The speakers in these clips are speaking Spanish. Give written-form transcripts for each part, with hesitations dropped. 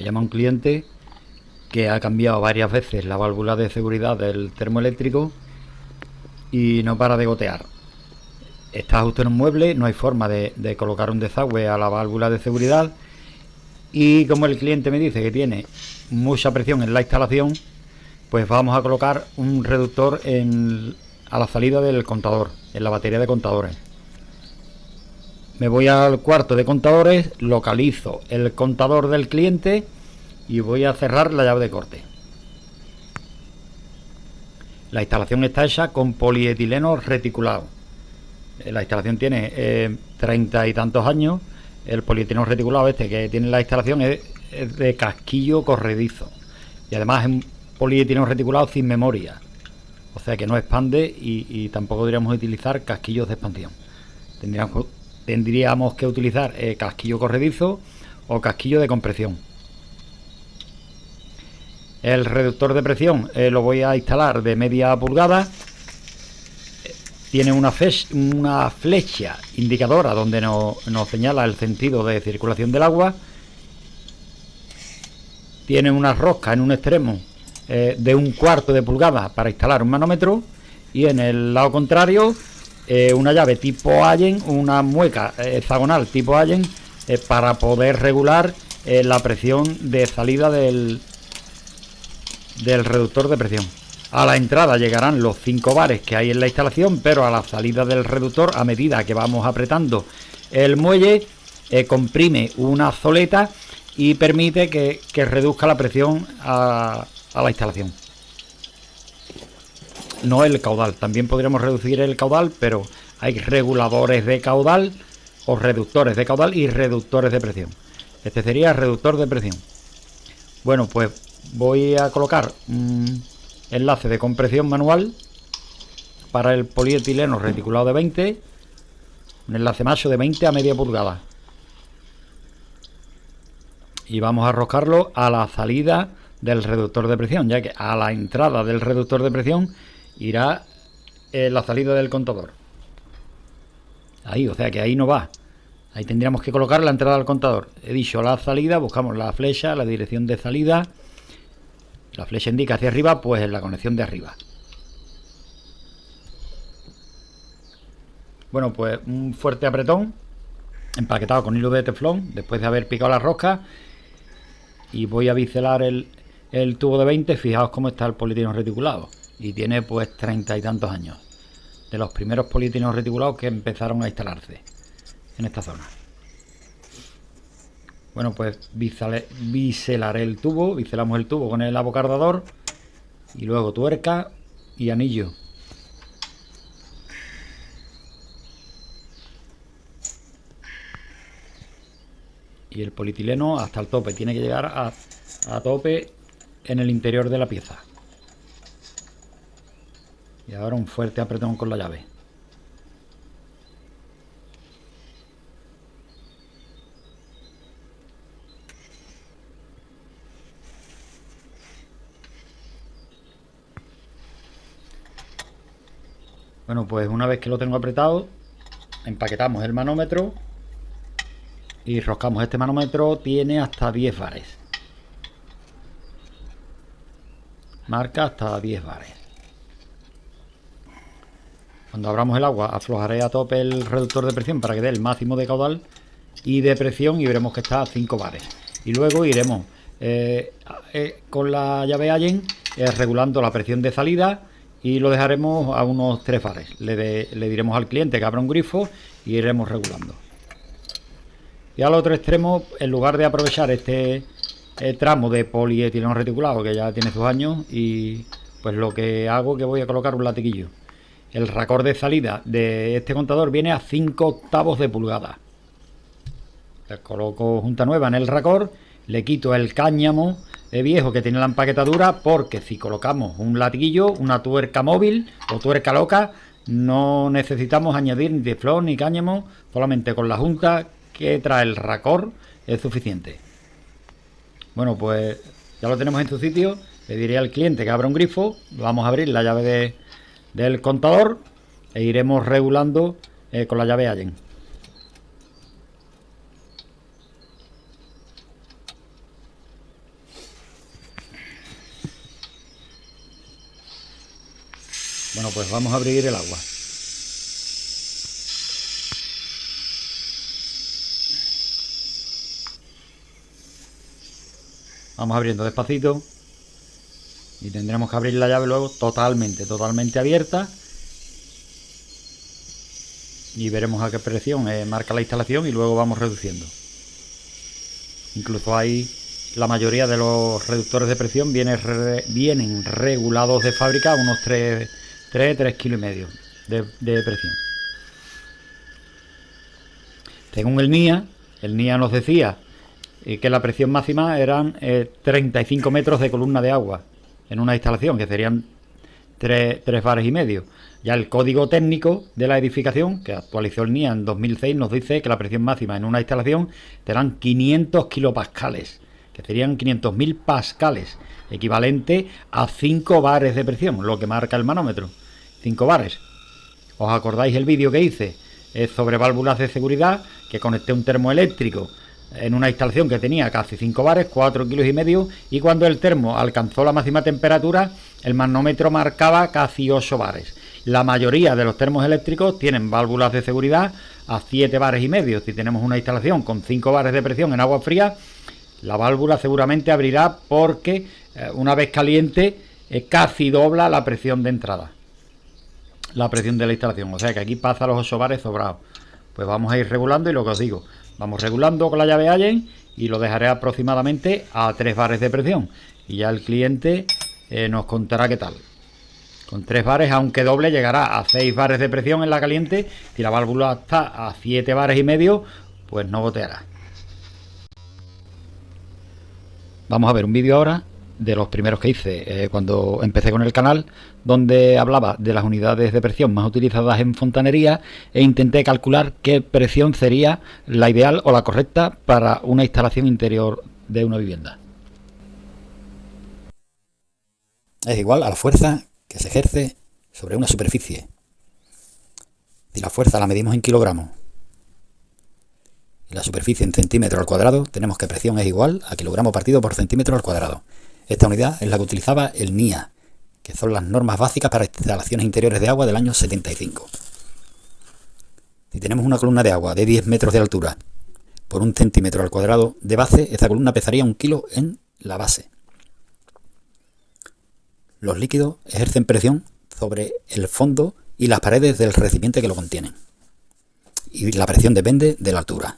Me llama un cliente que ha cambiado varias veces la válvula de seguridad del termoeléctrico y no para de gotear. Está justo en un mueble, no hay forma de colocar un desagüe a la válvula de seguridad, y como el cliente me dice que tiene mucha presión en la instalación, pues vamos a colocar un reductor a la salida del contador, en la batería de contadores. Me voy al cuarto de contadores, localizo el contador del cliente y voy a cerrar la llave de corte. La instalación está hecha con polietileno reticulado. La instalación tiene 30 y tantos años. El polietileno reticulado este que tiene la instalación es de casquillo corredizo. Y además es un polietileno reticulado sin memoria. O sea que no expande y tampoco deberíamos utilizar casquillos de expansión. Tendríamos que utilizar casquillo corredizo o casquillo de compresión. El reductor de presión lo voy a instalar de media pulgada. Tiene una flecha indicadora donde nos señala el sentido de circulación del agua. Tiene una rosca en un extremo de 1/4 de pulgada para instalar un manómetro, y en el lado contrario una llave tipo Allen, una mueca hexagonal tipo Allen, para poder regular la presión de salida del reductor de presión. A la entrada llegarán los 5 bares que hay en la instalación, pero a la salida del reductor, a medida que vamos apretando el muelle, comprime una zoleta y permite que reduzca la presión a la instalación. No el caudal, también podríamos reducir el caudal, pero hay reguladores de caudal o reductores de caudal y reductores de presión. Este sería el reductor de presión. Bueno, pues voy a colocar un enlace de compresión manual para el polietileno reticulado de 20, un enlace macho de 20 a media pulgada, y vamos a arrojarlo a la salida del reductor de presión, ya que a la entrada del reductor de presión irá la salida del contador. Ahí, o sea que ahí no va. Ahí tendríamos que colocar la entrada del contador. He dicho la salida, buscamos la flecha, la dirección de salida. La flecha indica hacia arriba, pues en la conexión de arriba. Bueno, pues un fuerte apretón, empaquetado con hilo de teflón, después de haber picado la rosca. Y voy a biselar el tubo de 20. Fijaos cómo está el polietileno reticulado. Y tiene pues 30 y tantos años. De los primeros polietilenos reticulados que empezaron a instalarse en esta zona. Bueno, pues biselaré el tubo. Biselamos el tubo con el abocardador. Y luego tuerca y anillo. Y el polietileno hasta el tope. Tiene que llegar a tope en el interior de la pieza. Y ahora un fuerte apretón con la llave. Bueno, pues una vez que lo tengo apretado, empaquetamos el manómetro y roscamos. Este manómetro tiene hasta 10 bares. Marca hasta 10 bares. Cuando abramos el agua, aflojaré a tope el reductor de presión para que dé el máximo de caudal y de presión, y veremos que está a 5 bares. Y luego iremos con la llave Allen regulando la presión de salida, y lo dejaremos a unos 3 bares. Le diremos al cliente que abra un grifo y iremos regulando. Y al otro extremo, en lugar de aprovechar este tramo de polietileno reticulado que ya tiene sus años, y pues lo que hago es que voy a colocar un latiguillo. El racor de salida de este contador viene a 5/8 de pulgada. Le coloco junta nueva en el racor, le quito el cáñamo viejo que tiene la empaquetadura, porque si colocamos un latiguillo, una tuerca móvil o tuerca loca, no necesitamos añadir ni teflón ni cáñamo, solamente con la junta que trae el racor es suficiente. Bueno, pues ya lo tenemos en su sitio. Le diré al cliente que abra un grifo, vamos a abrir la llave del contador e iremos regulando con la llave Allen. Bueno, pues vamos a abrir el agua. Vamos abriendo despacito. Y tendremos que abrir la llave luego totalmente abierta. Y veremos a qué presión marca la instalación y luego vamos reduciendo. Incluso hay la mayoría de los reductores de presión vienen regulados de fábrica a unos 3 kilos y medio de presión. Según el NIA nos decía que la presión máxima eran 35 metros de columna de agua en una instalación, que serían 3 bares y medio. Ya el código técnico de la edificación, que actualizó el NIA en 2006, nos dice que la presión máxima en una instalación serán 500 kilopascales, que serían 500.000 pascales, equivalente a 5 bares de presión, lo que marca el manómetro. 5 bares. ¿Os acordáis el vídeo que hice sobre válvulas de seguridad? Que conecté un termoeléctrico en una instalación que tenía casi 5 bares, 4 kilos y medio, y cuando el termo alcanzó la máxima temperatura, el manómetro marcaba casi 8 bares. La mayoría de los termos eléctricos tienen válvulas de seguridad a 7 bares y medio. Si tenemos una instalación con 5 bares de presión en agua fría, la válvula seguramente abrirá porque una vez caliente casi dobla la presión de entrada, la presión de la instalación. O sea que aquí pasa los 8 bares sobrados. Pues vamos a ir regulando, y lo que os digo, vamos regulando con la llave Allen y lo dejaré aproximadamente a 3 bares de presión. Y ya el cliente nos contará qué tal. Con 3 bares, aunque doble, llegará a 6 bares de presión en la caliente. Si la válvula está a 7 bares y medio, pues no goteará. Vamos a ver un vídeo ahora de los primeros que hice cuando empecé con el canal, donde hablaba de las unidades de presión más utilizadas en fontanería e intenté calcular qué presión sería la ideal o la correcta para una instalación interior de una vivienda. Es igual a la fuerza que se ejerce sobre una superficie. Si la fuerza la medimos en kilogramos y la superficie en centímetros al cuadrado, tenemos que presión es igual a kilogramo partido por centímetro al cuadrado. Esta unidad es la que utilizaba el NIA, que son las normas básicas para instalaciones interiores de agua del año 75. Si tenemos una columna de agua de 10 metros de altura por 1 centímetro al cuadrado de base, esta columna pesaría 1 kilo en la base. Los líquidos ejercen presión sobre el fondo y las paredes del recipiente que lo contienen. Y la presión depende de la altura.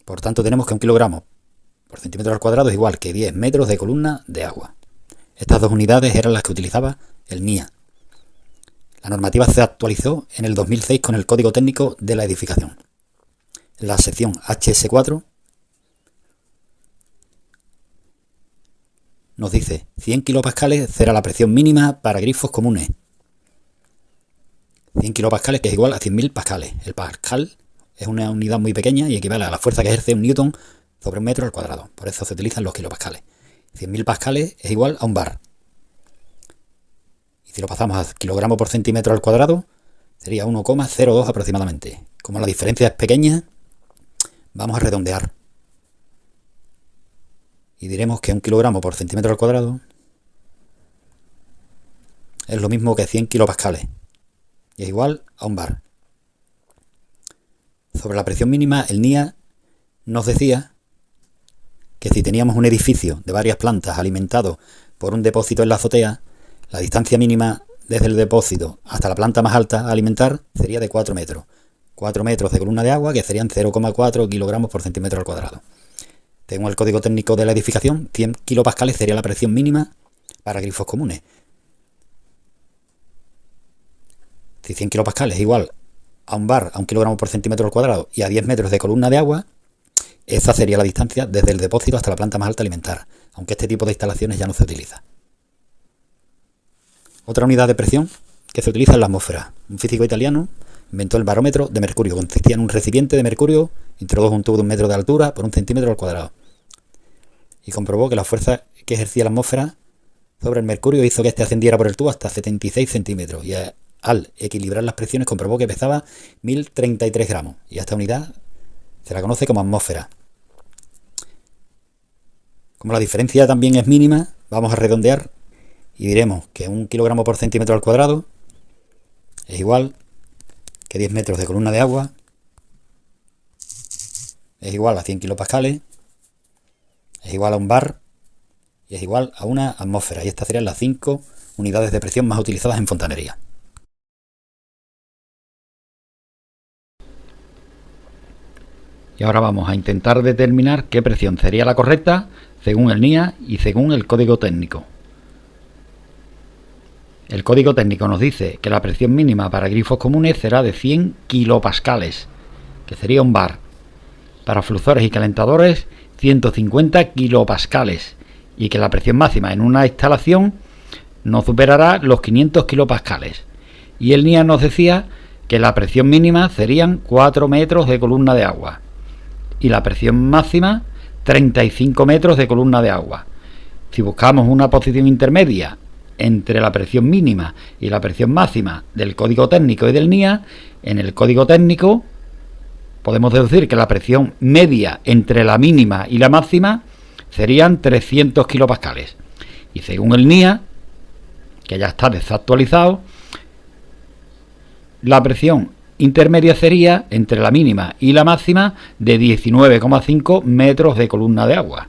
Por tanto, tenemos que 1 kilogramo por centímetro al cuadrado es igual que 10 metros de columna de agua. Estas dos unidades eran las que utilizaba el NIA. La normativa se actualizó en el 2006 con el Código Técnico de la Edificación. En la sección HS4 nos dice 100 kilopascales será la presión mínima para grifos comunes. 100 kilopascales, que es igual a 100.000 pascales. El pascal es una unidad muy pequeña y equivale a la fuerza que ejerce un newton sobre 1 metro al cuadrado. Por eso se utilizan los kilopascales. 100.000 pascales es igual a 1 bar. Y si lo pasamos a kilogramo por centímetro al cuadrado, sería 1,02 aproximadamente. Como la diferencia es pequeña, vamos a redondear. Y diremos que 1 kilogramo por centímetro al cuadrado es lo mismo que 100 kilopascales. Y es igual a 1 bar. Sobre la presión mínima, el NIA nos decía que si teníamos un edificio de varias plantas alimentado por un depósito en la azotea, la distancia mínima desde el depósito hasta la planta más alta a alimentar sería de 4 metros. 4 metros de columna de agua, que serían 0,4 kilogramos por centímetro al cuadrado. Según el Código Técnico de la Edificación, 100 kilopascales sería la presión mínima para grifos comunes. Si 100 kilopascales es igual a 1 bar, a 1 kilogramo por centímetro al cuadrado y a 10 metros de columna de agua, esa sería la distancia desde el depósito hasta la planta más alta a alimentar, aunque este tipo de instalaciones ya no se utiliza. Otra unidad de presión que se utiliza es la atmósfera. Un físico italiano inventó el barómetro de mercurio. Consistía en un recipiente de mercurio, introdujo un tubo de 1 metro de altura por 1 centímetro al cuadrado y comprobó que la fuerza que ejercía la atmósfera sobre el mercurio hizo que éste ascendiera por el tubo hasta 76 centímetros y al equilibrar las presiones comprobó que pesaba 1033 gramos y a esta unidad se la conoce como atmósfera. Como la diferencia también es mínima, vamos a redondear y diremos que 1 kilogramo por centímetro al cuadrado es igual que 10 metros de columna de agua es igual a 100 kilopascales, es igual a un bar y es igual a una atmósfera. Y estas serían las 5 unidades de presión más utilizadas en fontanería. Y ahora vamos a intentar determinar qué presión sería la correcta según el NIA y según el código técnico. El código técnico nos dice que la presión mínima para grifos comunes será de 100 kilopascales, que sería un bar. Para fluxores y calentadores, 150 kilopascales, y que la presión máxima en una instalación no superará los 500 kilopascales. Y el NIA nos decía que la presión mínima serían 4 metros de columna de agua y la presión máxima 35 metros de columna de agua. Si buscamos una posición intermedia entre la presión mínima y la presión máxima del código técnico y del NIA, en el código técnico podemos deducir que la presión media entre la mínima y la máxima serían 300 kilopascales. Y según el NIA, que ya está desactualizado, la presión intermedia sería entre la mínima y la máxima de 19,5 metros de columna de agua.